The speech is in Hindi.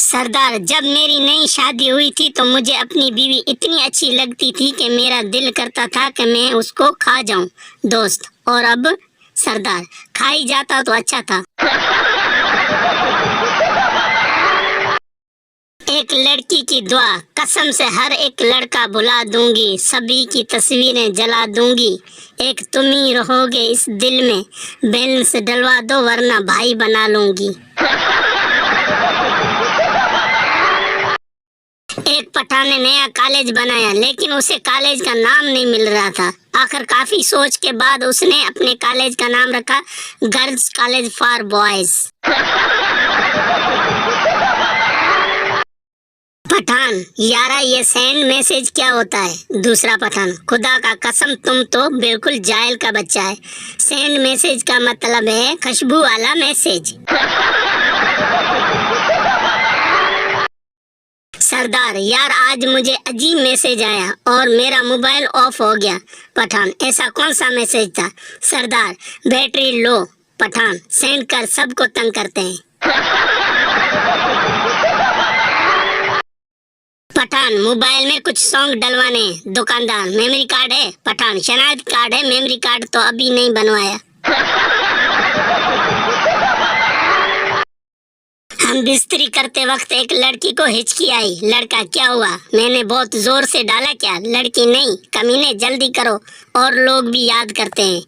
सरदार, जब मेरी नई शादी हुई थी तो मुझे अपनी बीवी इतनी अच्छी लगती थी कि मेरा दिल करता था कि मैं उसको खा जाऊं। दोस्त, और अब? सरदार, खा ही जाता तो अच्छा था। एक लड़की की दुआ, कसम से हर एक लड़का भुला दूंगी, सभी की तस्वीरें जला दूंगी, एक तुम ही रहोगे इस दिल में, बैलेंस डलवा दो वरना भाई बना लूंगी। एक पठान ने नया कॉलेज बनाया लेकिन उसे कॉलेज का नाम नहीं मिल रहा था। आखिर काफी सोच के बाद उसने अपने कॉलेज का नाम रखा girls college for boys. Pathan, यारा ये सेंड मैसेज क्या होता है? दूसरा पठान, खुदा का कसम तुम तो बिल्कुल जाहिल का बच्चा है। सेंड मैसेज का मतलब है खुशबू वाला मैसेज। सरदार, यार आज मुझे अजीब मैसेज आया और मेरा मोबाइल ऑफ हो गया। पठान, ऐसा कौन सा मैसेज था? सरदार, बैटरी लो। पठान, सेंड कर सबको तंग करते हैं। पठान, मोबाइल में कुछ सॉन्ग डलवाने हैं। दुकानदार, मेमोरी कार्ड है? पठान, शनाख्त कार्ड है, मेमोरी कार्ड तो अभी नहीं बनवाया। हम बिस्तरी करते वक्त एक लड़की को हिचकी आई। लड़का, क्या हुआ? मैंने बहुत जोर से डाला क्या? लड़की, नहीं कमीने, जल्दी करो और लोग भी याद करते हैं।